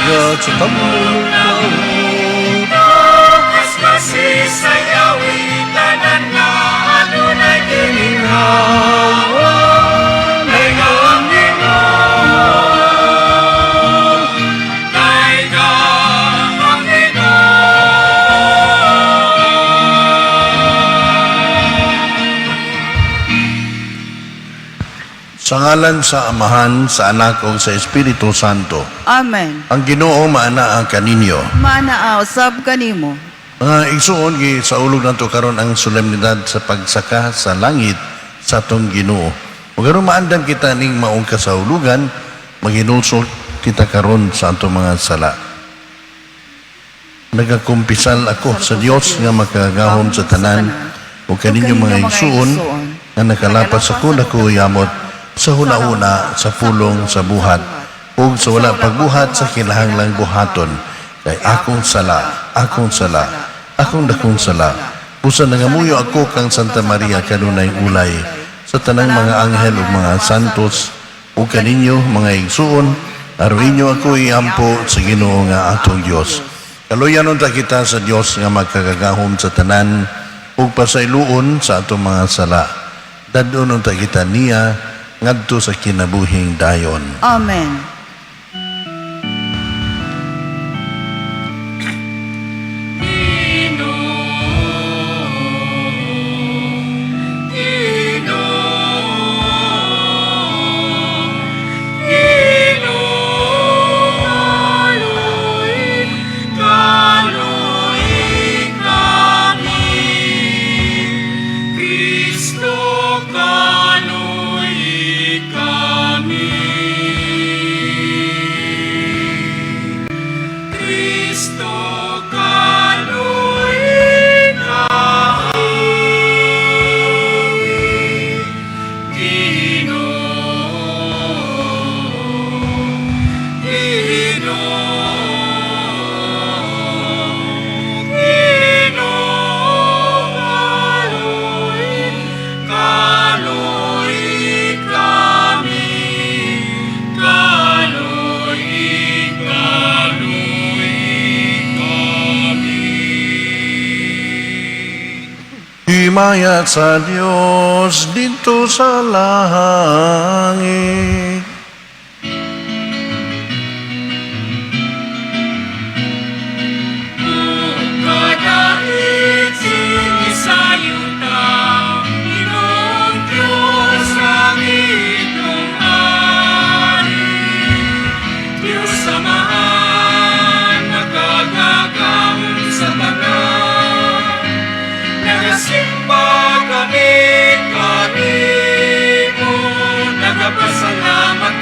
dagat sa tamong laut. Kasi sayawi tanan nga adunay gininhawa. Daygang Ginoo, daygang Ginoo. Sa ngalan sa Amahan, sa Anak o sa Espiritu Santo, Amen. ang Ginoo maanaa kaninyo. Manaa usab kanimo. Mga igsuon sa ulog nato karon ang solemnidad sa pagsaka sa langit sa atong Ginoo. Ug karon maandan kita ning maong kasahulugan, maghinulsol kita karon sa atong mga sala. Nagakumpisal ako sa Dios nga makagahom sa tanan ug kaninyo mga igsuon nga nakalapas ako dako yamot sa huna-una, sa pulong, sa buhat ug sa wala pagbuhat sa kinahanglang buhaton. Kay akong sala, akong dakong sala. Busa nangamuyo ako kang Santa Maria kanunay ulay sa tanang mga anghel ug mga santos ug kaninyo mga igsuon, aruinyo ako iampo sa Ginoo nga atong Dios. Kaluyanon ta kita sa Dios nga magkakagahom sa tanan ug pasayloon sa atong mga sala. Dadon ta kita niya ngadto sa kinabuhing dayon. Amen. Himaya sa Dios dito sa langit. Kadahit sinisayuta, Ginoong Diyos ang itong ari. Diyos Amahan, nagagagam sa tanan. Nagasimba kami kanimo, nagapasalamat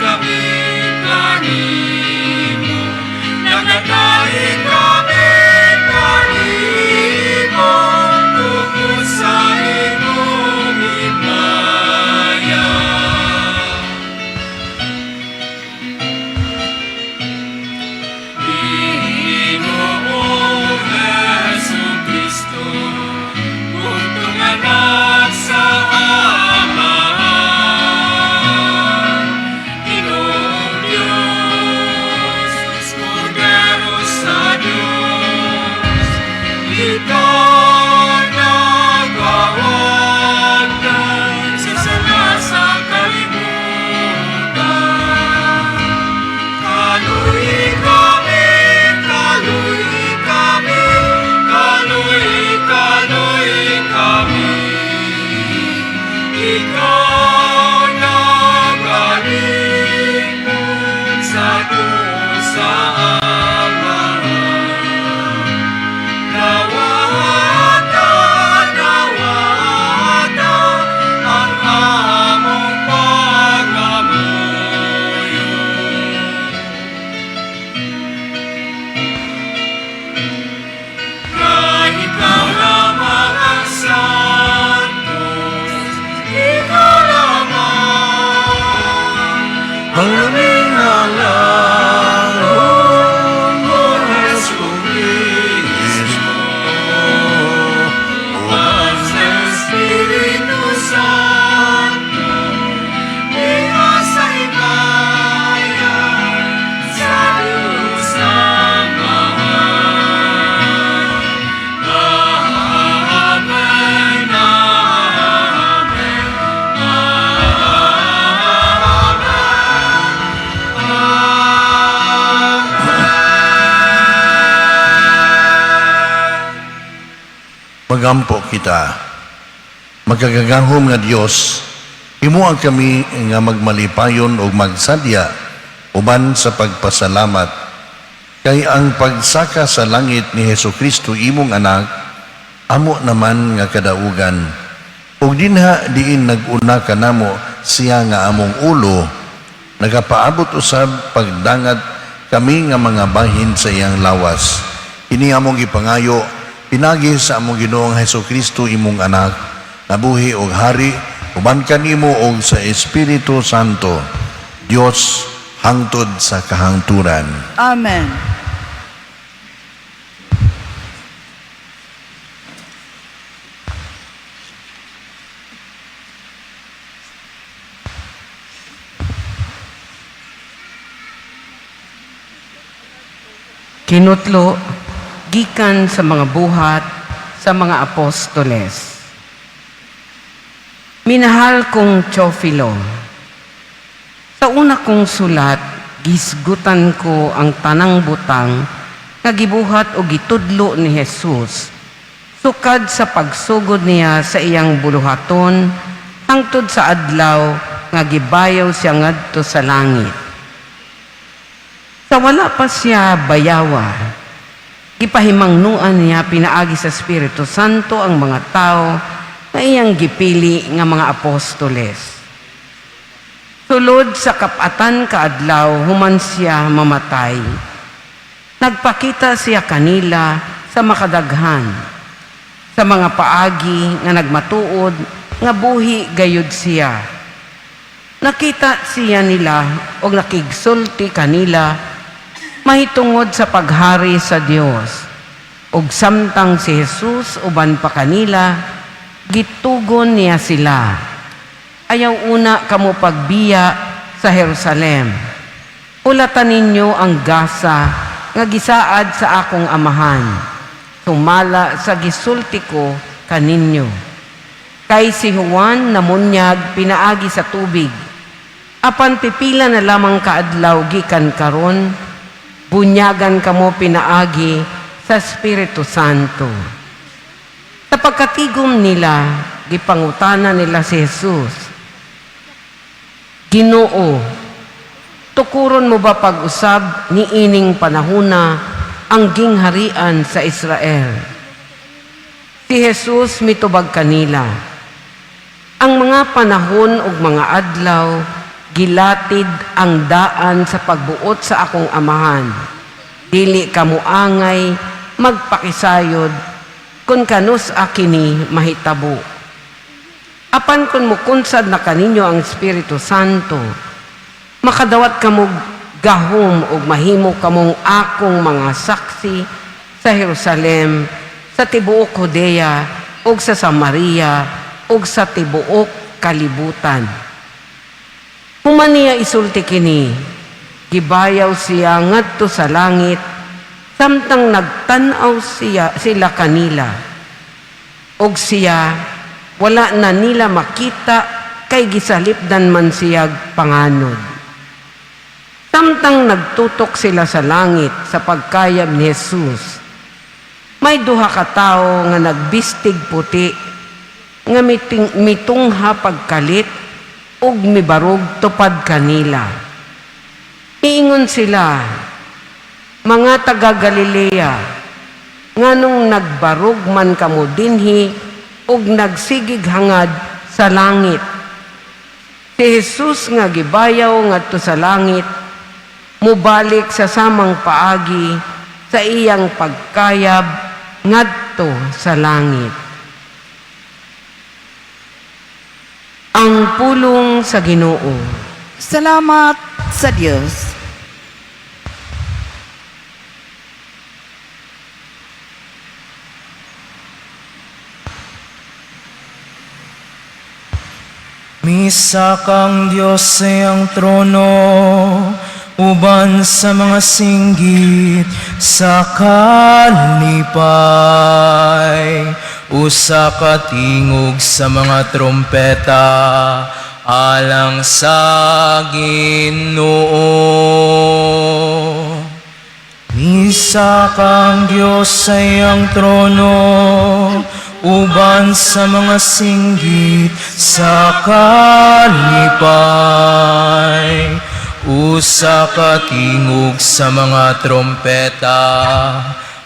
magampo kita. Magkagagahom nga Dios, himuang kami nga magmalipayon o magsadya uban sa pagpasalamat. Kay ang pagsaka sa langit ni Hesukristo imong anak, amo naman nga kadaugan. Ug dinha diin nag-una kanamo siya nga among ulo, nagapaabot usab pagdangat kami nga mga bahin sa iyang lawas. Ini among gipangayo, pinagi sa among Ginoong Hesukristo imong anak, nabuhi og hari, uban kanimo og sa Espiritu Santo, Dios hangtod sa kahangturan. Amen. Kinutlo, gikan sa mga buhat sa mga apostoles. Minahal kong Teofilo, sa una kong sulat, gisgutan ko ang tanang butang nga gibuhat o gitudlo ni Jesus, sukad sa pagsugod niya sa iyang buluhaton, hangtod sa adlaw nga gibayaw siya ngadto sa langit. Sa wala pa siya bayawa, gipahimangnuan niya pinaagi sa Espiritu Santo ang mga tao na iyang gipili nga mga apostoles. Sulod sa kapatan kaadlaw, human siya mamatay. Nagpakita siya kanila sa makadaghan, sa mga paagi nga nagmatuod, nga buhi gayud siya. Nakita siya nila o nakigsulti kanila mahitungod sa paghari sa Dios. Ug samtang si Jesus uban pa kanila, gitugon niya sila. Ayaw una kamo pagbiya sa Jerusalem. Ulatan ninyo ang gasa nga gisaad sa akong amahan. Sumala sa gisulti ko kaninyo. Kay si Juan namunyag pinaagi sa tubig. Apan pipila na lamang kaadlaw gikan karon, bunyagan kamo pinaagi sa Espiritu Santo. Sa pagkatigom nila, gipangutana nila si Jesus, Ginoo, tukuron mo ba pag-usab ni ining panahuna ang gingharian sa Israel? Si Jesus mitubag kanila, ang mga panahon ug mga adlaw, gilatid ang daan sa pagbuot sa akong amahan. Dili kamuangay magpakisayod kun kanus akini mahitabo. Apan kun mukunsad na kaninyo ang Espiritu Santo, makadawat kamog gahom ug mahimo kamong akong mga saksi sa Jerusalem, sa tibuok Judea ug sa Samaria ug sa tibuok kalibutan. Human niya isulti kini, gibayaw siya ngadto sa langit, samtang nagtanaw sila kanila. Og siya, wala na nila makita, kay gisalipdan man siyag panganod. Samtang nagtutok sila sa langit sa pagkayab ni Jesus, may duha ka tao nga nagbistig puti, nga mitungha pagkalit, ug mibarog tupad kanila. Iingon sila, mga taga Galilea, nganong nagbarog man kamo dinhi ug nagsigig hangad sa langit. Si Jesus nga gibayaw ngadto sa langit, mubalik sa samang paagi sa iyang pagkayab ngadto sa langit. Ang pulong sa Ginoo. Salamat sa Diyos. Misa kang Diyos sa iyang trono, uban sa mga singgit sa kalipay. Usa ka tingog sa mga trompeta, alang sa Ginoo. Isa kang Diyos sa iyang trono, uban sa mga singgit sa kalipay. Usa ka tingog sa mga trompeta,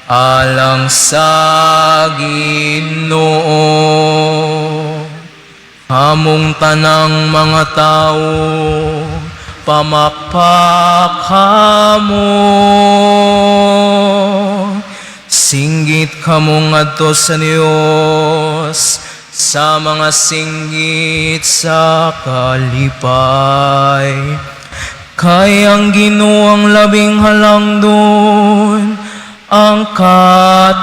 alang sa Ginoo. Among tanang mga tao, pamakpak kamo. Singgit kamo ngadto sa Dios, sa mga singgit sa kalipay. Kay ang Ginoo ang labing halangdon, ang katahaan.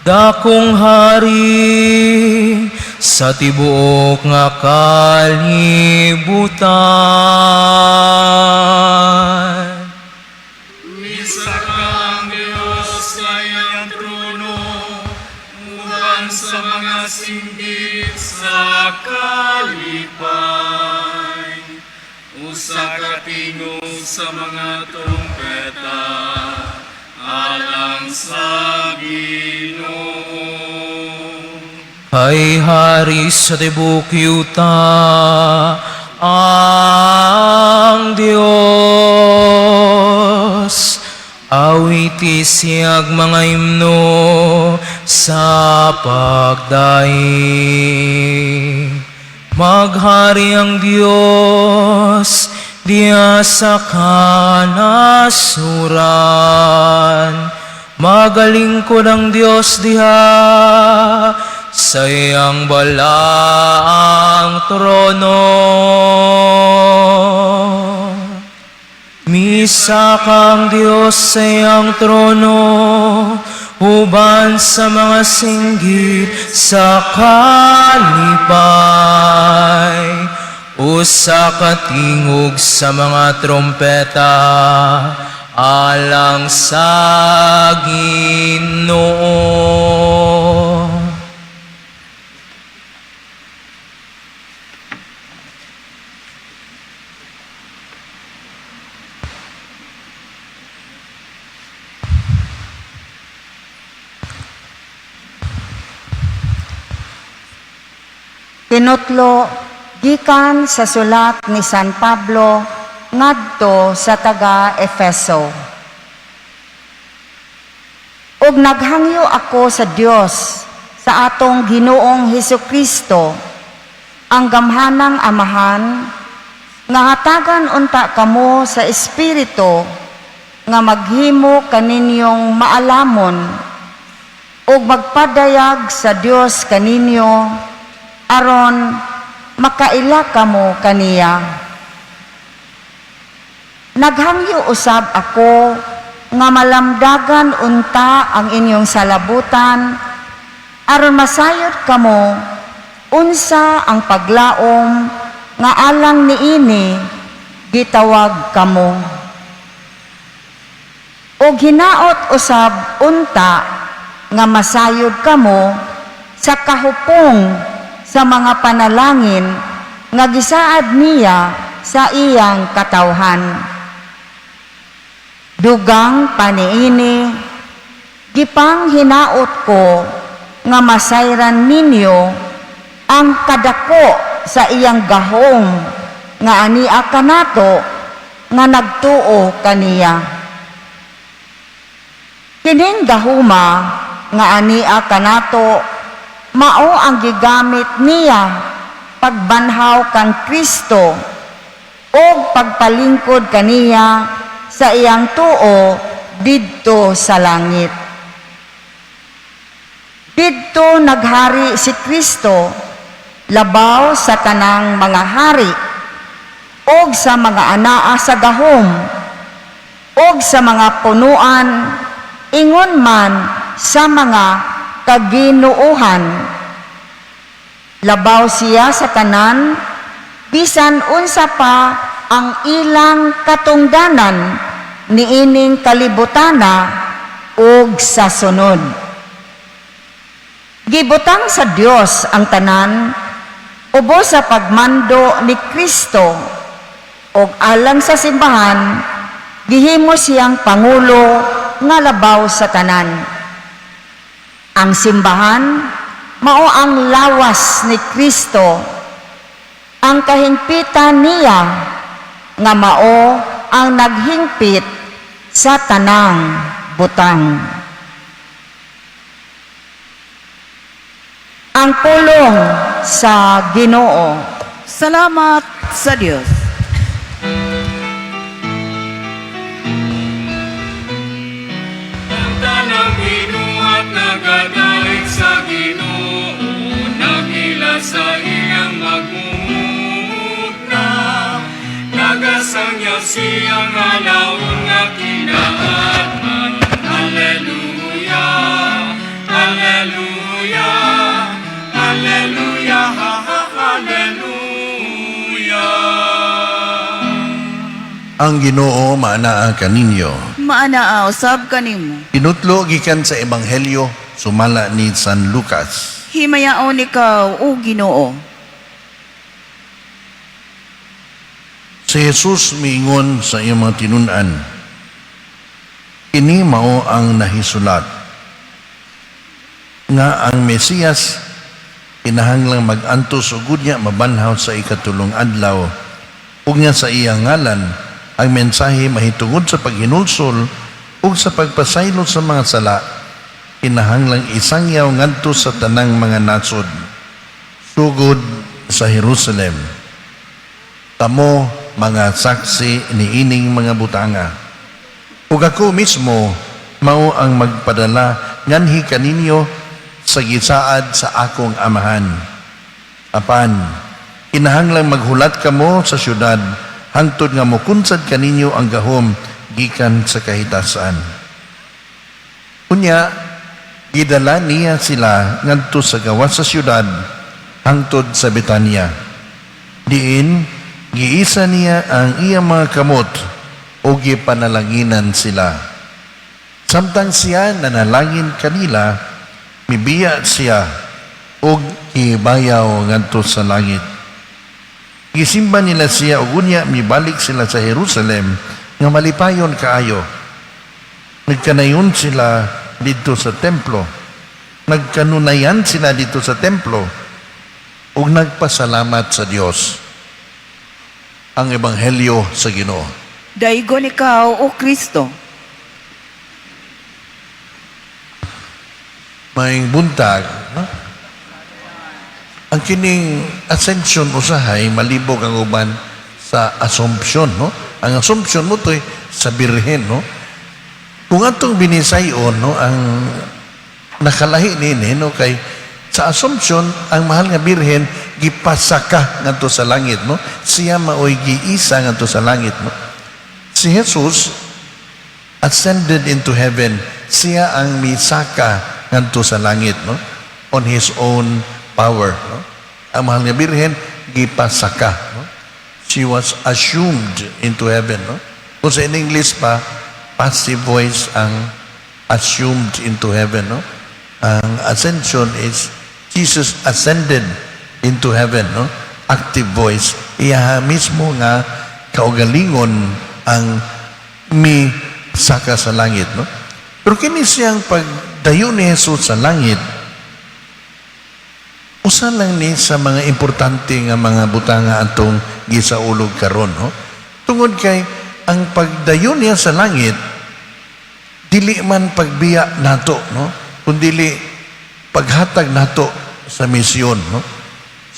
Dakong hari sa tibuok nga kalibutan. Isa kang Diyos sa iyang trono, uban sa mga singgit sa kalipay. Usa ka tingog sa mga trumpeta, alang sa Ginoo. Ay hari sa tibuok yuta, ang Diyos. Awiti siyag mga himno sa pagdaing. Maghari ang Diyos diya sa kanasuran. Magalingkod ang Diyos diha sa iyang balaang trono. Misa kang Diyos sa iyang trono, uban sa mga singgit sa kalipay. Usa ka tingog sa mga trompeta, alang sa Ginoo. Tinutlo gikan sa sulat ni San Pablo ngadto sa taga-Efeso. Ug naghangyo ako sa Dios sa atong Ginoong Hesukristo, ang gamhanang Amahan, nga hatagan unta kamo sa Espiritu nga maghimo kaninyong maalamon ug magpadayag sa Dios kaninyo aron makaila kamo kaniya. Naghangyo usab ako nga malamdagan unta ang inyong salabutan aron masayod kamo unsa ang paglaom nga alang niini gitawag kamo. O hinaot usab unta nga masayod kamo sa kahupong sa mga panalangin nga gisaad niya sa iyang katawhan. Dugang paniini, gipang hinaot ko nga masayran ninyo ang kadako sa iyang gahom nga ania kanato nga nagtuo kaniya. Kining gahuma nga ania kanato mao ang gigamit niya pagbanhaw kang Kristo o pagpalingkod kaniya sa iyang tuo didto sa langit. Didto naghari si Kristo labaw sa tanang mga hari og sa mga anaa sa gahom og sa mga punuan ingon man sa mga kaginuuhan. Labaw siya sa tanan, bisan unsa pa ang ilang katungdanan niining kalibutana ug sa sunod. Gibutang sa Dios ang tanan ubos sa pagmando ni Kristo ug alang sa simbahan gihimo siyang pangulo nga labaw sa tanan. Ang simbahan mao ang lawas ni Kristo, ang kahingpitan niya nga mao ang naghingpit sa tanang butang. Ang pulong sa Ginoo. Salamat sa Diyos. Ang tanang binuhat nagadaig sa Ginoo, nakila sa iyang magmumugna, nagasangyaw siyang alaon nga kinaatman. Alleluia, Alleluia, Alleluia, ha ha, Alleluia. Ang Ginoo maanaa kaninyo. Maanaa usab kanimo. Tinutlo gikan sa Ebanghelyo sumala ni San Lucas. Himayaon ikaw, O Ginoo. Si Jesus miingon sa iyang mga tinunan, ini mao ang nahisulat nga ang Mesiyas kinahanglang mag-antos ug unya mabanhaw sa ikatulong adlaw ug nga sa iyang ngalan ang mensahe mahitungod sa paghinulsol ug sa pagpasaylo sa mga sala kinahanglang isangyaw ngadto sa tanang mga nasod sugod sa Jerusalem. Kamo mga saksi niining mga butanga. Ug ako mismo mao ang magpadala nganhi kaninyo sa gisaad sa akong amahan. Apan, kinahanglang maghulat kamo sa syudad hangtod nga mokunsad kaninyo ang gahom gikan sa kahitasan. Unya, gidala niya sila ngadto sa gawas sa syudad hangtod sa Betania. Diin, giisa niya ang iyang mga kamot o gipanalanginan sila. Samtang siya nanalangin kanila, mibiya siya o ibayaw ngadto sa langit. Gisimba nila siya o gunya mibalik sila sa Jerusalem nga malipayon kaayo. Nagkanayon sila dito sa templo. Nagkanunayan sila dito sa templo ug nagpasalamat sa Dios. Ang Ebanghelyo sa Ginoo. Daigon ikaw, O Kristo. May buntag, no? Ang kining ascension usahay malibog ang uban sa assumption, no? Ang assumption mo to'y sa birhen, no? Kung atong binisayon, no, ang nakalahi nini, no, kay sa assumption ang mahal nga birhen gipasaka ngadto sa langit, no? Siya maoy giisa ngadto sa langit, no? Si Jesus ascended into heaven. Siya ang misaka ngadto sa langit, no? On his own power, no? Ang mahal nga birhen gipasaka, no? She was assumed into heaven, no? Kung sa in English pa, passive voice ang assumed into heaven, no? Ang ascension is Jesus ascended into heaven, no? Active voice. Iya mismo nga kaugalingon ang mi saka sa langit, no? Pero kini siyang pagdayo ni Jesus sa langit, usa lang ni sa mga importante nga mga butanga atong gisaulog karon, no? Tungod kay ang pagdayo niya sa langit dili man pagbiya nato, no? Kundi paghatag nato sa misyon, no?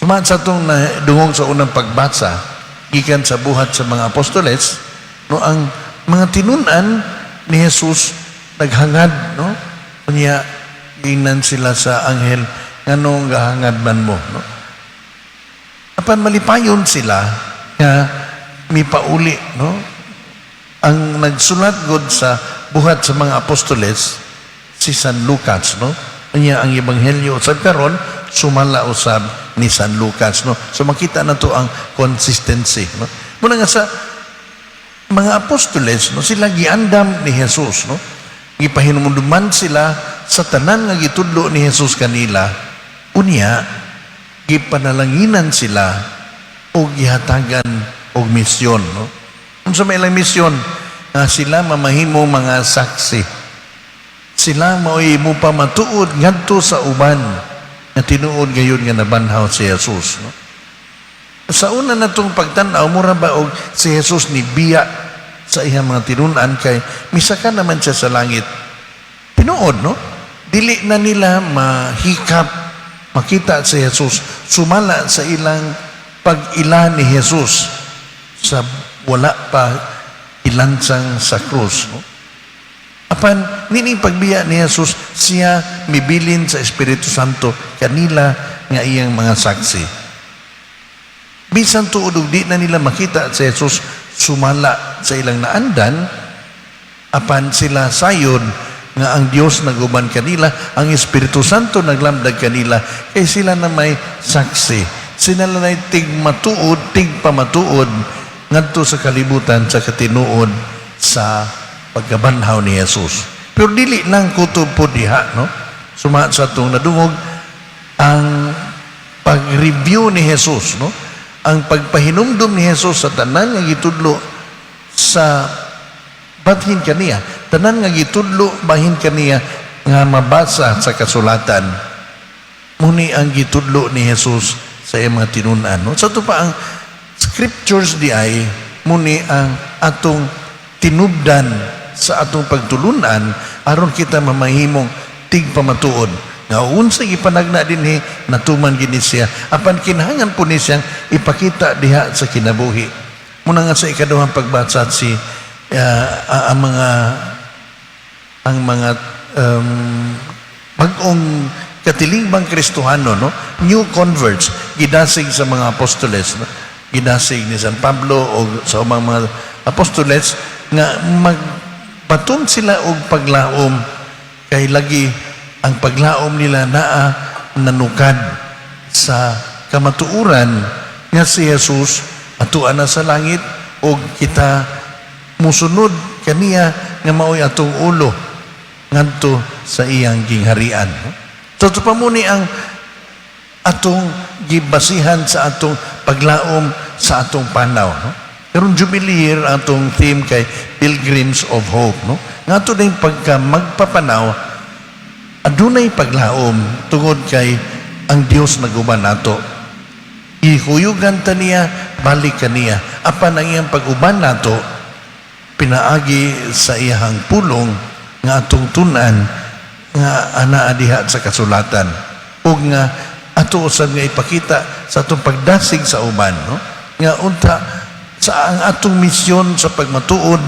Sumat sa itong dungong sa unang pagbasa gikan sa buhat sa mga apostoles, no, ang mga tinunan ni Jesus naghangad, no? Kunya ginan sila sa anghel, nganong gahangad man mo, no? Apan malipayon sila nga mipauli, no? Ang nagsulat gud sa buhat sa mga apostoles si San Lucas, no? Kanya ang ebanghelyo usab karon sumala usab ni San Lucas, no? So makita na to ang consistency, no? Muna nga sa mga apostoles, no, sila giandam ni Jesus, no? Gipahinumduman sila sa tanan nga gitudlo ni Jesus kanila. Unya gipanalanginan sila o gihatagan og misyon, no? Unsa may ilang misyon nga sila mamahimo mga saksi. Sila mao'y mo pa matuod ngadto sa uban nga tinuod gayon nga nabanhaw si Jesus. No? Sa una na itong pagtanaw, mura ba og si Jesus ni biya sa iyang mga tinunan kay misaka naman siya sa langit. Tinuod, no? Dili na nila mahikap, makita si Jesus, sumala sa ilang pag-ila ni Jesus sa wala pa ilansang sa krus. No? Apan, nini pagbiya ni Jesus, siya mibilin sa Espiritu Santo kanila nga iyang mga saksi. Bisan tuod di na nila makita si Jesus sumala sa ilang naandan, apan sila sayon nga ang Dios naguban kanila, ang Espiritu Santo naglamdag kanila, kay sila na may saksi. Sila na tig matuod, tig pamatuod ngadto sa kalibutan sa katinuod sa pagkabanhaw ni Jesus. Pero dili lang kutob po diha, no? Suma sa itong nadungog ang pag-review ni Jesus, no? Ang pagpahinumdum ni Jesus sa tanan nga gitudlo sa bahin kaniya, tanan nga gitudlo bahin kaniya nga mabasa sa kasulatan. Muni ang gitudlo ni Jesus sa iyang mga tinunan. No? Sa ito pa ang scriptures di ay muni ang atong tinubdan sa atong pagtulunan aron kita mamahimong tigpamatuod. Nga unsa ipanagna dinhi natuman gini siya apan kinahanglan po ni siyang ipakita diha sa kinabuhi. Muna nga sa ikaduhang pagbasa si ang mga bag-ong katilingban Kristohano, no? New converts gidasig sa mga apostoles, no? Gidasig ni San Pablo o sa umang mga apostoles nga magpaton sila og paglaom kay lagi ang paglaom nila naa nanukad sa kamatuuran nga si Jesus atuan na sa langit o kita musunod kaniya nga maoy atong ulo ngadto sa iyang gingharian. So ito pa muni ang atong gibasihan sa atong paglaom sa atong panaw. No? Karong Jubilee year atong theme kay Pilgrims of Hope. No? Ngadto din pagka magpapanaw adunay paglaom tungod kay ang Dios naguban nato. Ihuyugan ta niya, balik kaniya. Apan ang iyang pag-uban nato, pinaagi sa iyang pulong nga atong tunan nga anaa diha sa kasulatan. O nga ato usab nga ipakita sa atong pagdasig sa uban. No? Nga unta sa ang atong misyon sa pagmatuod,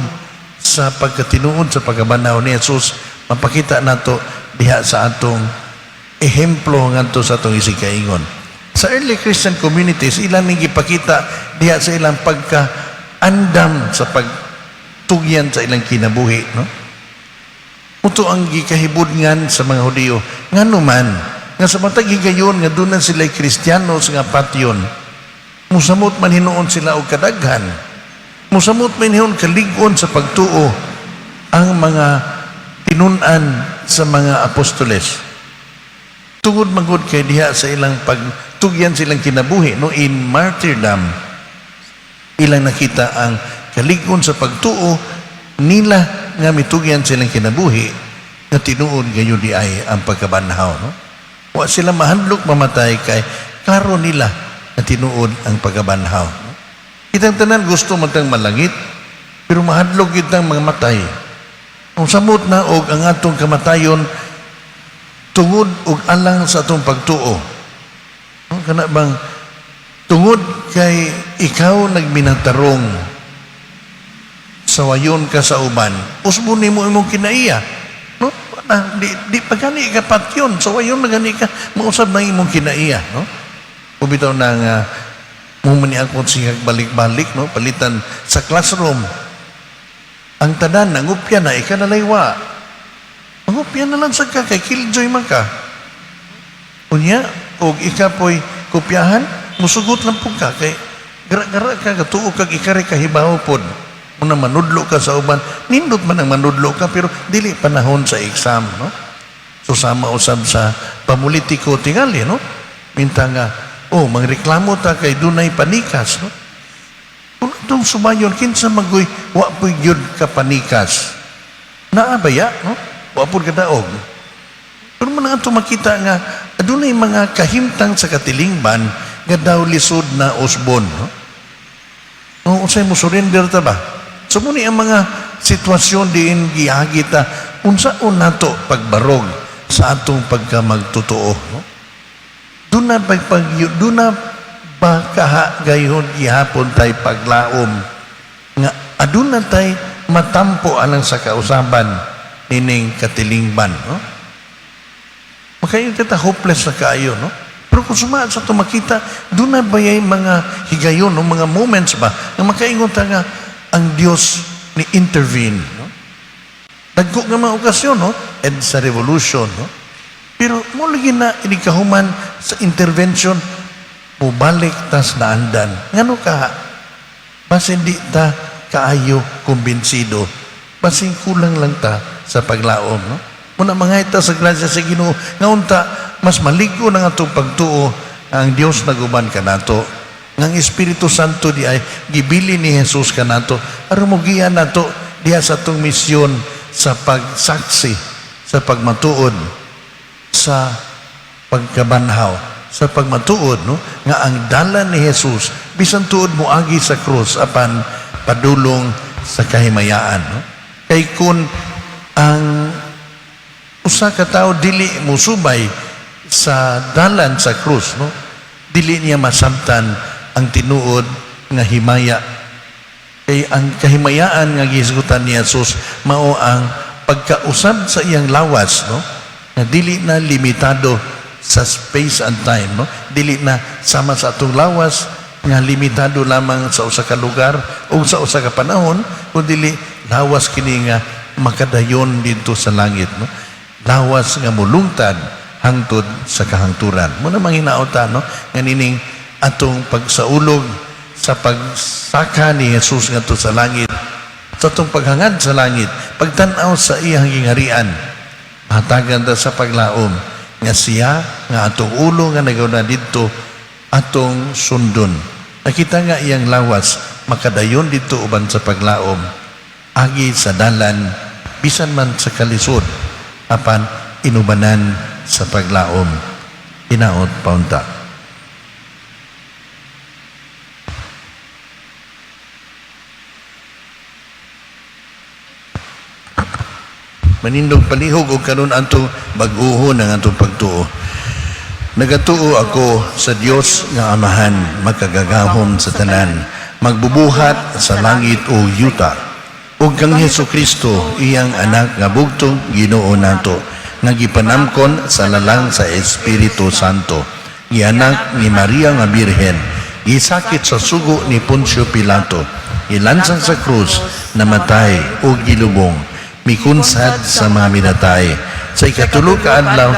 sa pagkatinuod, sa pagkabanaw ni Jesus, mapakita nato diha sa atong ehemplo ngadto sa atong isikaingon. Sa early Christian communities, ilang ning gipakita diha sa ilang pagkaandam sa pagtugyan sa ilang kinabuhi, no? Uto ang gikahibudngan sa mga Hudiyo. Nganuman, nga sa matag higayon nga dunan sila Kristiyanos nga patyon, musamot man hinuon sila og kadaghan. Musamot man hinuon kalig-on sa pagtuo ang mga tinunan sa mga apostoles. Tungod magod kay diha sa ilang pagtugyan silang kinabuhi, no, in martyrdom, ilang nakita ang kalig-on sa pagtuo nila nga mitugyan silang kinabuhi nga tinuod gayon di ay ang pagkabanhaw. No? Wa sila mahadlok mamatay kay klaro nila nga tinuod ang pagkabanhaw. No? Kitang tanan gusto matang malangit pero mahadlok kitang mga matay. Kung samot na og ang atong kamatayon tungod og alang sa atong pagtuo. No? Kana bang tungod kay ikaw nagminatarong sa wayon ka sa uban, usbo nimo imong kinaiya. No? Di pagani ka patyon, sa wayon na gani ka, mausab na imong kinaiya. No? Ubitaw na nga, mumani akong sihag balik-balik, no? Palitan sa classroom. Ang tanan, nangupya na, ikanalaywa. Nangupya na lang sa ka, kay killjoy man ka. Unya, o ikapoy kopyahan, musugot lang po ka, kay gara-gara ka, katuo kag ikari kahibaw pod. Muna manudlo ka sa uban, nindot man ang manudlo ka, pero dili panahon sa exam, no? So sama usab sa pamulitiko tingali, no? Minta nga, mangreklamo ta kay dunay panikas, no? Kung atong sumayon kinsa magoy wa po'y gyud kapanikas. Naabaya, no? Wa pud kadaog. Pero man ato makita nga adunay mga kahimtang sa katilingban nga daw lisod na usbon, no? No, unsay mo surrender ta ba? So muni ang mga sitwasyon diin giagi ta unsaon nato pagbarog sa atong pagkamagtotoo, no? Duna ba kaha gayon gihapon tay paglaom nga aduna tay matampo alang sa kausaban ining katilingban, no? Makayon kita hopeless na kaayo, no? Pero kung sumaan sa ito makita, doon na ba yung mga higayon, no? Mga moments ba, na makaingon ta nga ang Diyos ni intervene, no? Dagko nga mga okasyon, no? And sa revolution, no? Pero mo lagi na inikahuman sa intervention, mubalik tas na andan. Ngano ka? Basta hindi ta kaayo kumbinsido. Basta kulang lang ta sa paglaom, no? Muna mga ita sa grasya sa Ginoo nga unta mas maligo na nga itong pagtuo ang Diyos na guban ka nato ng Espiritu Santo di ay gibili ni Jesus ka nato aron mugiya nato diha sa itong misyon sa pagsaksi sa pagmatuod sa pagkabanhaw sa pagmatuod, no? Nga ang dalan ni Jesus bisan tuod mo agi sa krus apan padulong sa kahimayaan, no? Kay kun ang usa ka tawo dili mo subay sa dalan sa krus, no? Dili niya masabtan ang tinuod nga himaya. Kay ang kahimayaan nga gisgutan ni Jesus mao ang pagkausab sa iyang lawas, no? Nga dili na limitado sa space and time, no? Dili na sama sa atong lawas nga limitado lamang sa usa ka lugar o sa usa ka panahon, kundi lawas kini nga makadayon dito sa langit, no? Lawas nga mulungtad hangtod sa kahangturan. Muna manghinaota, no? Nga nining atong pagsaulog sa pagsaka ni Jesus ngadto sa langit, sa atong paghangad sa langit, pagtan-aw sa iyang gingarian, mahatagan ta sa paglaom nga siya nga atong ulo nga nagawna didto atong sundon. Nakita nga iyang lawas makadayon didto uban sa paglaom agi sa dalan bisan man sa kalisod apan inubanan sa paglaom. Hinaot paunta. Manindog palihog o karon anto bag-uho ng atong pagtuo. Nagatuo ako sa Dios nga Amahan, makagagahom sa tanan, magbubuhat sa langit o yuta. Ug kang Hesukristo, iyang anak nga bugtong Ginoo nato, nga gipanamkon sa lalang sa Espiritu Santo, gianak ni Maria nga Birhen, gisakit sa sugo ni Poncio Pilato, ilansang sa krus, namatay o gilubong, mikunsad sa mga minatay, sa ikatulo ka adlaw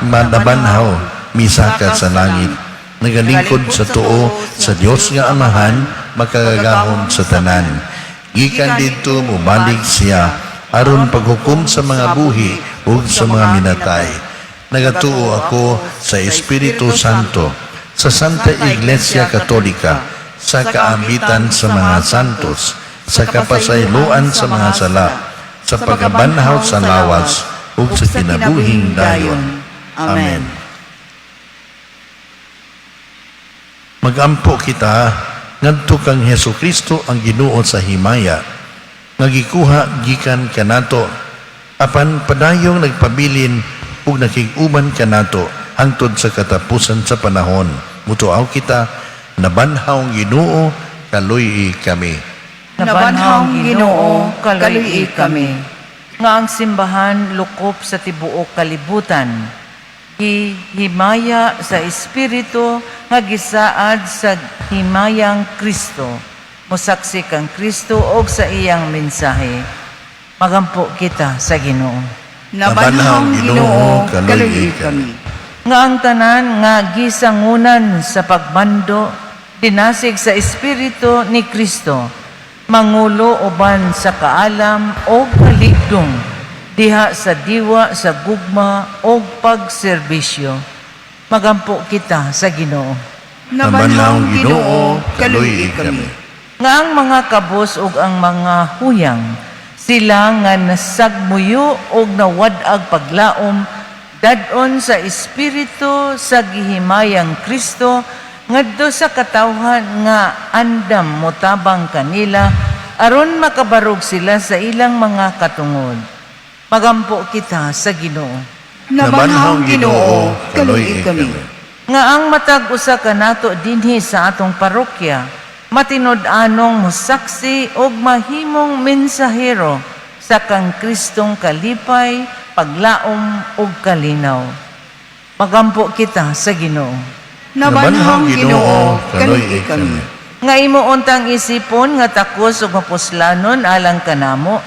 madabanhaw, misaka sa langit, nagalingkod sa tuo sa Dios nga Amahan, makagagahom sa tanan. Gikan dito mubalik siya aron paghukom sa mga buhi ug sa mga minatay. Nagatuo ako sa Espiritu Santo, sa Santa Iglesia Katolika, sa kaambitan sa mga santos, sa kapasayloan sa mga sala, sa pagkabanhaw sa lawas ug sa kinabuhing dayon. Amen. Magampo kita ngadto kang Hesukristo ang Ginoo sa himaya nga gikuha gikan kanato apan padayong nagpabilin ug nakig-uman kanato hangtod sa katapusan sa panahon. Mutuaw kita nabanhaw ang Ginoo kaluy kami. Nabanhawng Ginoo, kaluy kami. Nga ang simbahan lukop sa tibuok kalibutan, himaya sa Espiritu nga gisaad sa himayang Kristo, musaksi kang Kristo og sa iyang mensahe. Magampo kita sa Ginoo. Nabanhawng Ginoo, kaluy kami. Nga ang tanan nga gisangunan sa pagmando, dinasig sa Espiritu ni Kristo, mangulo uban sa kaalam o kaligdong, diha sa diwa sa gugma o pagserbisyo. Magampo kita sa Ginoo. Nabanhawng Ginoo, kaluy kami. nga ang mga kabus ug ang mga huyang sila nga nasagmuyo og nawadag paglaom dadon sa espiritu sa gihimayang Kristo ngadto sa katawhan nga andam motabang kanila aron makabarog sila sa ilang mga katungod. Magampo kita sa Ginoo. Nabanhawng Ginoo, kaluy kami. Nga ang matag usa ka nato dinhi sa atong parokya, matinud-anong mosaksi og mahimong mensahero sa kang Kristong kalipay, paglaom ug kalinaw. Magampo kita sa Ginoo. Nabanhawng Ginoo, kaluy kami. Nga imuuntang isipon nga takos ug mapuslanon alang kanamo,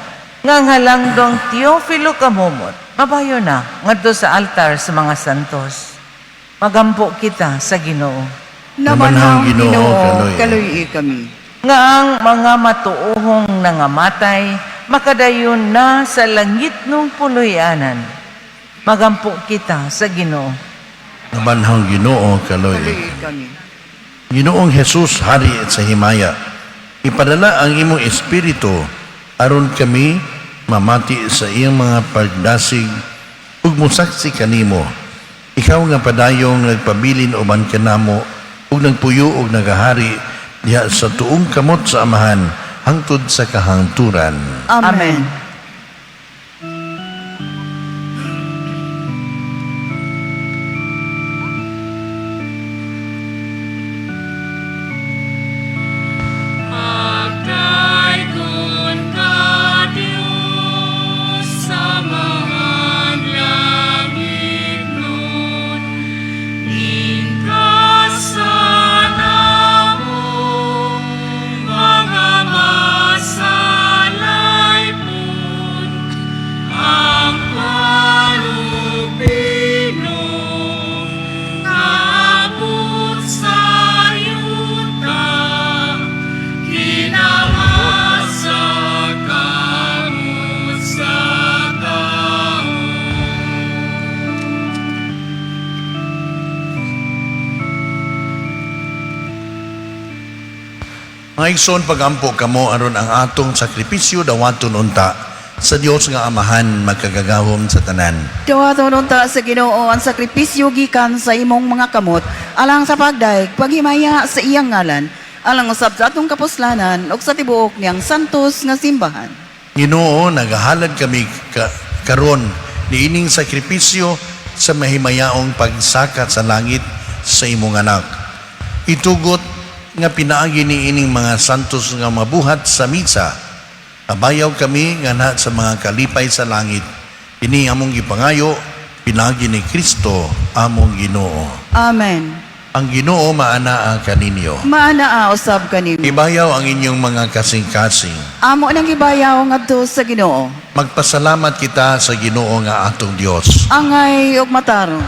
nga ang halangdong Teofilo kamumot, mabayo na ngadto sa altar sa mga santos. Magampo kita sa Ginoo. Nabanhawng Ginoo, kaluy kami. Nga ang mga matuohong nangamatay, makadayon na sa langit nung puloy-anan. Magampo kita sa Ginoo. Nabanhang Ginoo kaloy. Kaluy kami. Ginoong Jesus, Hari sa Himaya, ipadala ang imong Espiritu aron kami mamati sa iyang mga pagdasig ug musaksi kanimo. Ikaw nga padayong nagpabilin uban kanamo ug nagpuyo ug nagahari diha sa tuong kamot sa Amahan hangtod sa kahangturan. Amen. Pagdayon ka Diyos sa mga langit nun, ingkasan mo mga masalay pun, ang palupino nga abot sa yuta. Kinamasa kamot sa taon. Mga igsoon, pagampo kamo aron ang atong sakripisyo dawaton unta sa Dios nga Amahan magkagagahom sa tanan. Dawaton unta sa Ginoo ang sakripisyo gikan sa imong mga kamot alang sa pagdaig paghimaya sa iyang ngalan alang usab sa atong kapuslanan ug sa tibuok niyang santos nga simbahan. Ginoo, nagahalad kami karon ni ining sakripisyo sa mahimayaong pagsakat sa langit sa imong anak. Itugot nga pinaagi ni ining mga santos nga mabuhat sa misa. Abayaw kami nga na sa mga kalipay sa langit. Ini among gipangayo, pinaagi ni Kristo among Ginoo. Amen. Ang Ginoo maanaa kaninyo. Maanaa usab kanimo. Ibayaw ang inyong mga kasing-kasing. Amo nang gibayaw ngadto sa Ginoo. Magpasalamat kita sa Ginoo nga atong Dios. Angay ug matarong.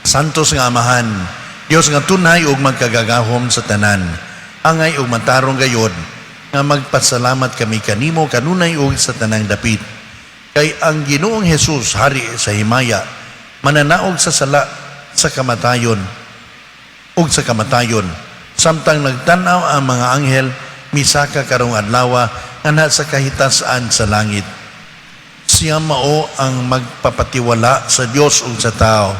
Santos nga Amahan, Dios nga tunay ug magkagagahom sa tanan. Angay ug matarong gayod nga magpasalamat kami kanimo kanunay ug sa tanang dapit. Kay ang Ginoong Jesus, Hari sa Himaya, mananaog sa sala sa kamatayon ug sa kamatayon. Samtang nagtanaw ang mga anghel misaka karong adlaw nga nasa kahitas-an sa langit. Siya mao ang magpapatiwala sa Dios ug sa tao,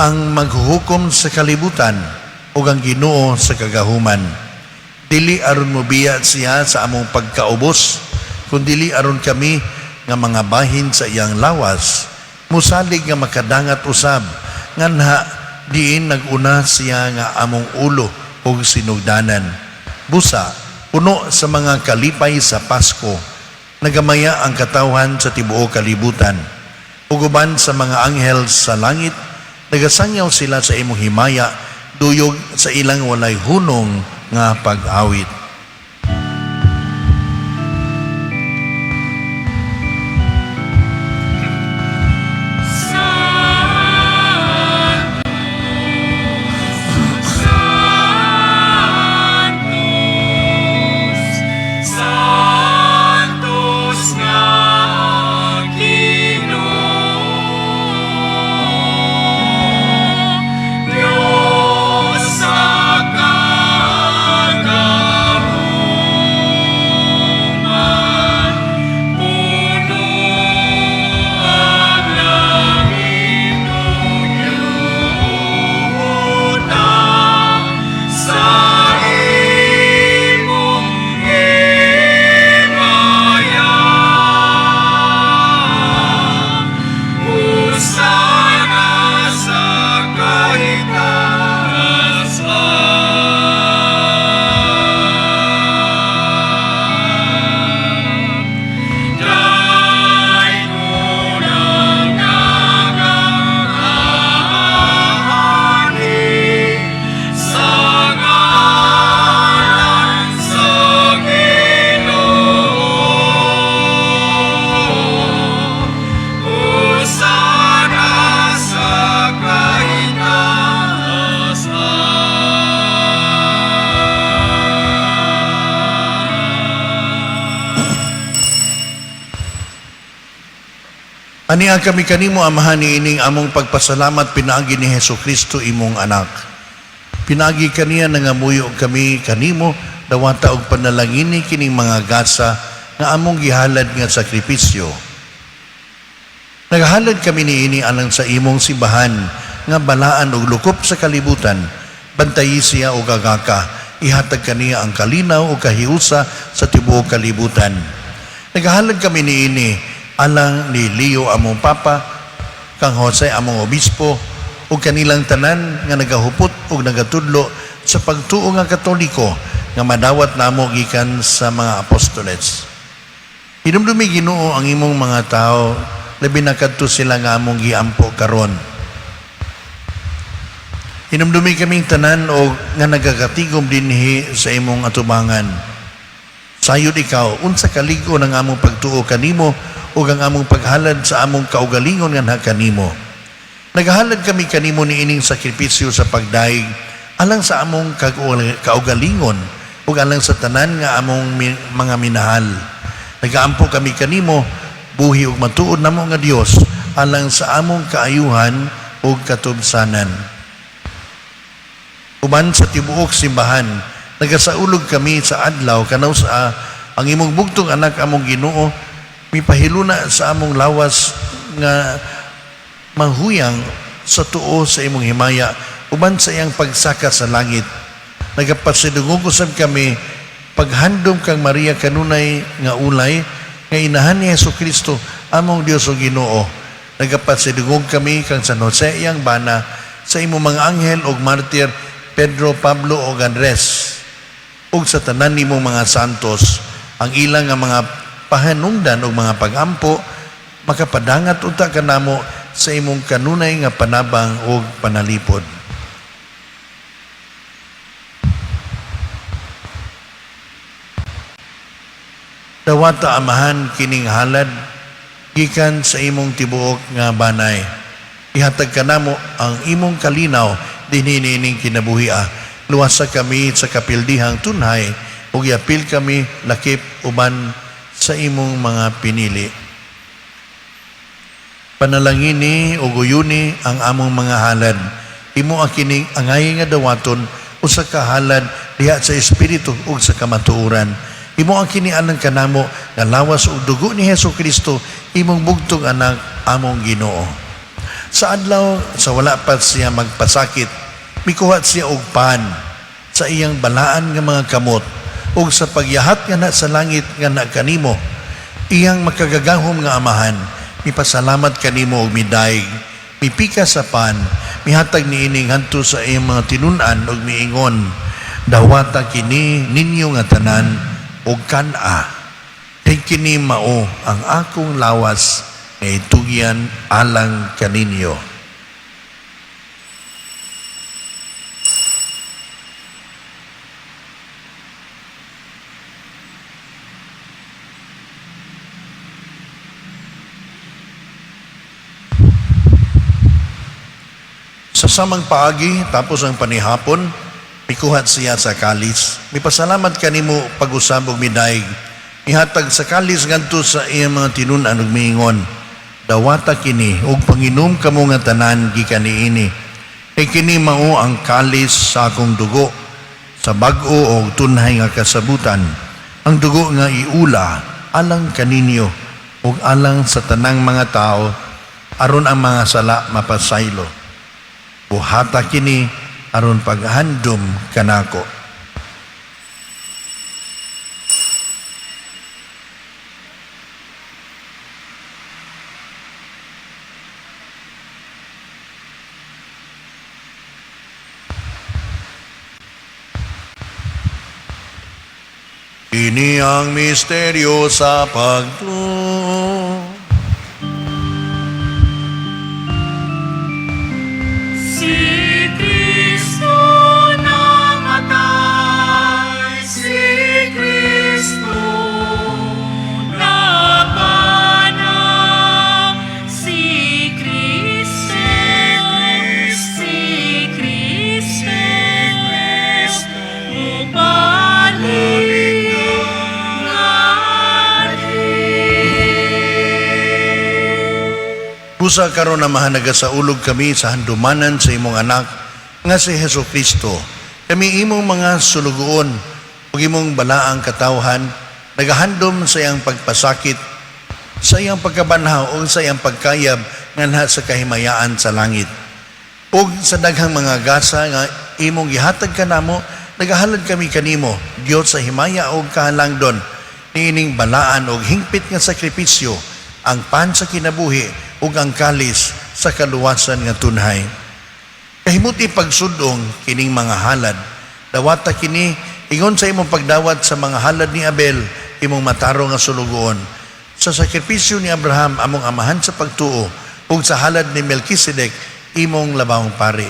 ang maghuhukom sa kalibutan ug ang Ginoo sa kagahuman. Dili aron mobiya siya sa among pagkaubos, kundi aron kami nga mga bahin sa iyang lawas, musalig nga makadangat usab, nganha diin naguna siya nga among ulo ug sinugdanan. Busa, puno sa mga kalipay sa Pasko, nagamaya ang katawhan sa tibuok kalibutan. Uguban sa mga anghel sa langit, nagasangyaw sila sa imong himaya, duyog sa ilang walay hunong nga pag-awit. Santos nga Ginoo, Diyos sa kaagahan. Ania kami kanimo amahan niining among pagpasalamat pinaagi ni Hesu Kristo imong anak. Pinaagi kaniya nangamuyo kami kanimo dawata og panalangini kining mga gasa nga among gihalad nga sakripisyo. Nagahalad kami niini alang sa imong simbahan nga balaan og lukop sa kalibutan. Bantayi siya og agaka. Ihatag kaniya ang kalinaw o kahiusa sa tibuok kalibutan. Nagahalad kami niini alang ni Leo among papa, kang Jose among obispo, ug kanilang tanan nga nagahupot ug nagatudlo sa pagtuo nga katoliko nga madawat namo gikan sa mga apostoles. Hinumdumi Ginoo ang imong mga tao, labi na kadto sila nga among giampo karon. Hinumdumi kaming tanan o nga nagagatigom dinhi sa imong atubangan. Sayod ikaw, unsa kaligo ng among pagtuo kanimo o ang among paghalad sa among kaugalingon nga na kanimo. Nagahalad kami kanimo niining sakripisyo sa pagdaig alang sa among kaugalingon o alang sa tanan nga among mga minahal. Nagaampo kami kanimo, buhi ug matuod namo nga Dios alang sa among kaayuhan ug katubsanan. Uban sa tibuok simbahan, nagasaulog kami sa adlaw kanaw sa ang imong bugtong anak among Ginoo, mipahiluna sa among lawas nga mahuyang sa tuo sa imong himaya uban sa iyang pagsaka sa langit. Nagapasidungog usab kami paghandom kang Maria kanunay nga ulay nga inahan ni Jesucristo among Dios o Ginoo. Nagapasidungog kami kang San Jose iyang bana sa imong mga anghel og martir Pedro, Pablo o Andres ug sa tanan nimong mga santos ang ilang nga mga pahanungdan o mga pagampo makapadangat unta kanamo sa imong kanunay nga panabang o panalipod. Dawata amahan kining halad gikan sa imong tibuok nga banay. Ihatag kanamo ang imong kalinaw dinhi nining kinabuhia. Luwasa kami sa kapildihang tunhay ug iapil kami lakip uban sa imong mga pinili. Panalangini o guyuni ang among mga halad. Imo ang kining angay nga dawaton usa ka halad diha sa espiritu ug sa kamatuoran. Imo ang kinianang kanamo nga lawas ug dugo ni Jesucristo imong bugtong anak among Ginoo. Sa adlaw sa wala pa siya magpasakit, mikuhat siya og pan sa iyang balaan nga mga kamot ug sa pagyahat nga na sa langit nga na kanimo. Iyang makagagahom nga amahan, mipasalamat kanimo og midaig, mipika sa pan, mihatag niining hanto sa iyang mga tinun-an ug miingon, dawata kini ninyo nga tanan og kana. Kay kini mao ang akong lawas nga itugyan alang kaninyo. Sa samang paagi, tapos ang panihapon, mikuhat siya sa kalis. Mipasalamat kanimo pag-usab og midaig. Ihatag sa kalis ngadto sa iyang mga tinunan ug miingon, dawata kini ug panginom kamo nga tanan gikan niini. Kay kini mao ang kalis sa akong dugo, sa bag-o o tunhay nga kasabutan. Ang dugo nga iula alang kaninyo ug alang sa tanang mga tao aron ang mga sala mapasaylo. Buhata kini aron paghandom kanako. Ini ang misteryo sa pagtuo. Si Kristo namatay, si Kristo nabanang, si Kristo, si Kristo, mubalik ngari. Busa karon na mahanaga sa ulog kami sa handumanan sa imong anak nga si Hesus Kristo. Kami imong mga sulugoon ug imong balaang katawhan nagahandom sa iyang pagpasakit, sa iyang pagkabanhaw o sa iyang pagkayab nga sa kahimayaan sa langit. Ug sa daghang mga gasa nga imong gihatag kanamo, nagahalad kami kanimo, Dios sa himaya o kahalangdon, niining balaan o hingpit nga sakripisyo, ang pan sa kinabuhi ug ang kalis sa kaluwasan nga tunhay. Kahimuti pagsudong kining mga halad, dawata kini ingon sa imong pagdawat sa mga halad ni Abel, imong mataro nga sulugoon, sa sakripisyo ni Abraham among amahan sa pagtuo, ug sa halad ni Melkisedek imong labahong pari.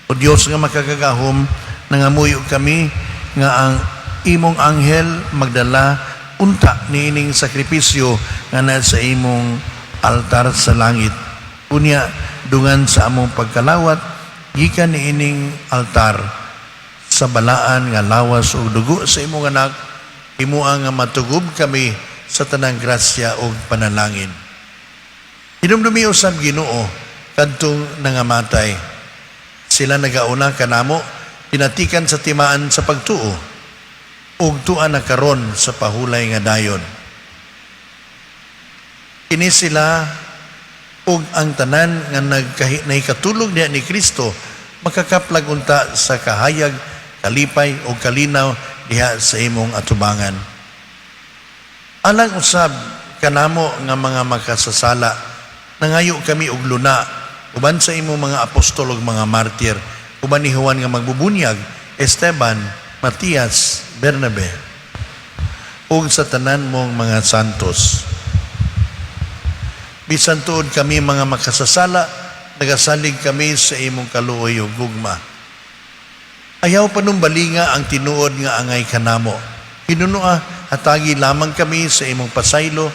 O Dios nga makagagahom, nangamuyo kami nga ang imong anghel magdala unta niining sakripisyo nga na sa imong altar sa langit. Unya dungan sa among pagkalawat gikan niining altar sa balaan nga lawas o dugo sa imong anak, himuang nga matugob kami sa tanang grasya o panalangin. Hinumdumi usab Ginoo kadtong nangamatay. Sila nagauna kanamo, tinatikan sa timaan sa pagtuo, ug tuan na karon sa pahulay nga dayon. Kini sila ug ang tanan nga nahikatulog niya ni Kristo makakaplag unta sa kahayag, kalipay o kalinaw diha sa imong atubangan. Alang usab kanamo nga mga makasasala, nangayo kami og luna uban sa imong mga apostol ug mga martir, uban ni Juan nga magbubunyag, Esteban, Matias, Bernabe, ug sa tanan mong mga santos. Bisan tuod kami mga makasasala, nagasalig kami sa imong kaluoy ug gugma. Ayaw panumbalinga ang tinuod nga angay kanamo. Hinunua, hatagi lamang kami sa imong pasaylo.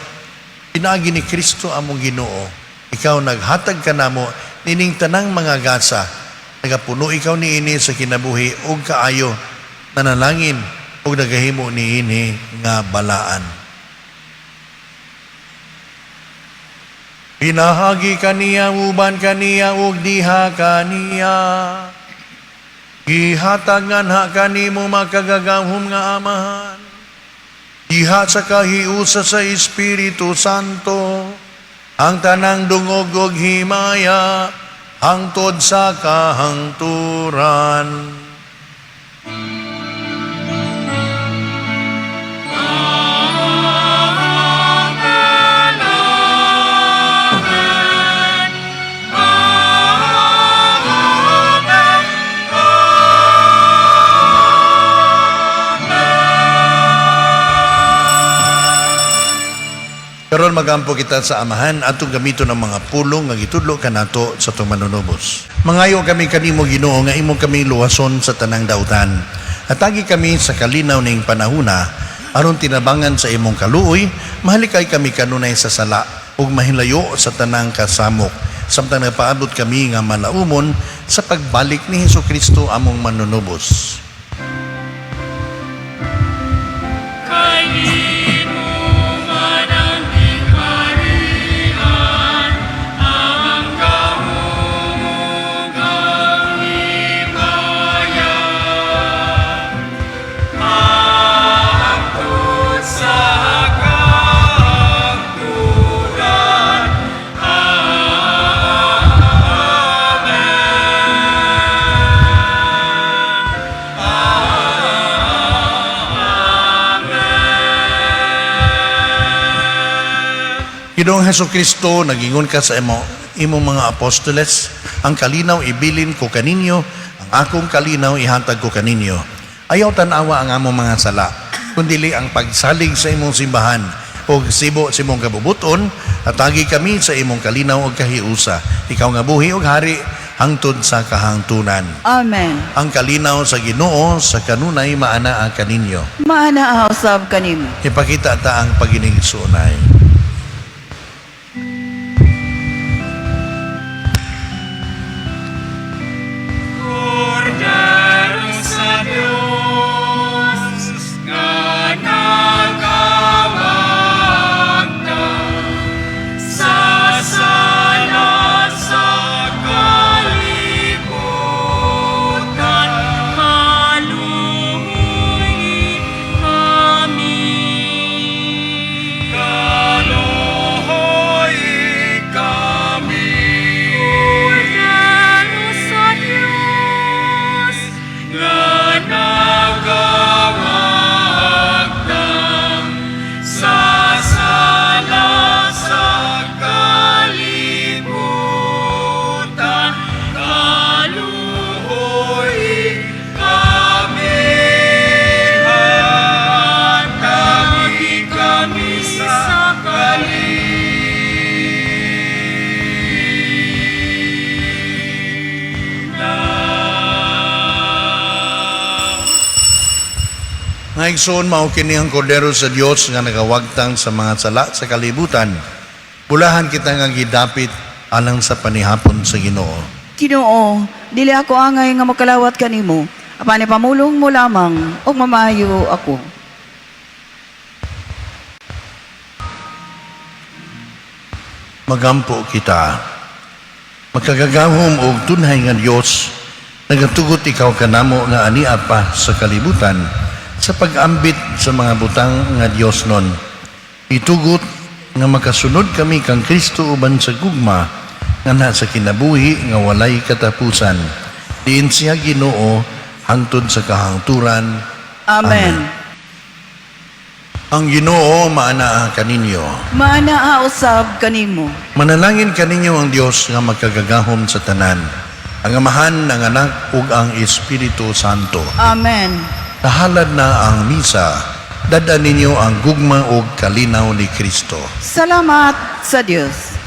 Pinaagi ni Kristo among Ginoo. Ikaw naghatag kanamo nining tanang mga gasa. Nagapuno ikaw niini sa kinabuhi ug kaayo, nanalangin ug nagahimo niini nga balaan. Pinahagi kaniya, uban kaniya, ug diha kaniya. Gihatag nga kanimo makagagahom nga amahan. Diha sa kahiusa sa Espiritu Santo, ang tanang dungog ug himaya, hangtod sa kahangturan. Karon magampo kita sa amahan atong gamito ng mga pulong nga gitudlo kanato sa itong manunubos. Mangayo kami kanimo Ginoo nga imo kami luwason sa tanang dautan. Atagi kami sa kalinaw ning panahuna aron tinabangan sa imong kaluoy, mahalikay kami kanunay sa sala ug mahilayo sa tanang kasamok. Samtang napaabot kami nga malaumon sa pagbalik ni Hesukristo among manunubos. Ginoong Hesukristo, nagingon ka sa imong mga apostoles, ang kalinaw ibilin ko kaninyo, ang akong kalinaw ihatag ko kaninyo. Ayaw tanawa ang among mga sala, kundili ang pagsalig sa imong simbahan o sibo sa imong kabubuton, atagi kami sa imong kalinaw o kahiusa. Ikaw nga buhi o hari, hangtod sa kahangtunan. Amen. Ang kalinaw sa Ginoo sa kanunay maanaa kaninyo. Maanaa usab kanimo. Ipakita ta ang paginigsunay. Cordero sa Diyos, nga nagawag na sa Nga igsoon mao kini ang kordero sa Dios nga nagawagtang sa mga sala sa kalibutan. Bulahan kita nga gidapit alang sa panihapon sa Ginoo. Ginoo, dili ako angay nga makalawat kanimo. Apan ipamulong mo lamang og mamayo ako. Magampo kita. Magkagagahom og tunhay nga Dios, nagatugot ikaw kanamo nga ania pa sa kalibutan sa pag-ambit sa mga butang nga Dios nun. Itugot nga makasunod kami kang Kristo uban sa gugma nga na sa kinabuhi nga walay katapusan. Diin siya Ginoo hangtod sa kahangturan. Amen. Ang Ginoo maanaa kaninyo. Maanaa usab kanimo. Manalangin kaninyo ang Dios nga magkagagahom sa tanan, ang Amahan, ang Anak, ug ang Espiritu Santo. Amen. Nahalad na ang misa, dadan ninyo ang gugma ug kalinaw ni Kristo. Salamat sa Dios.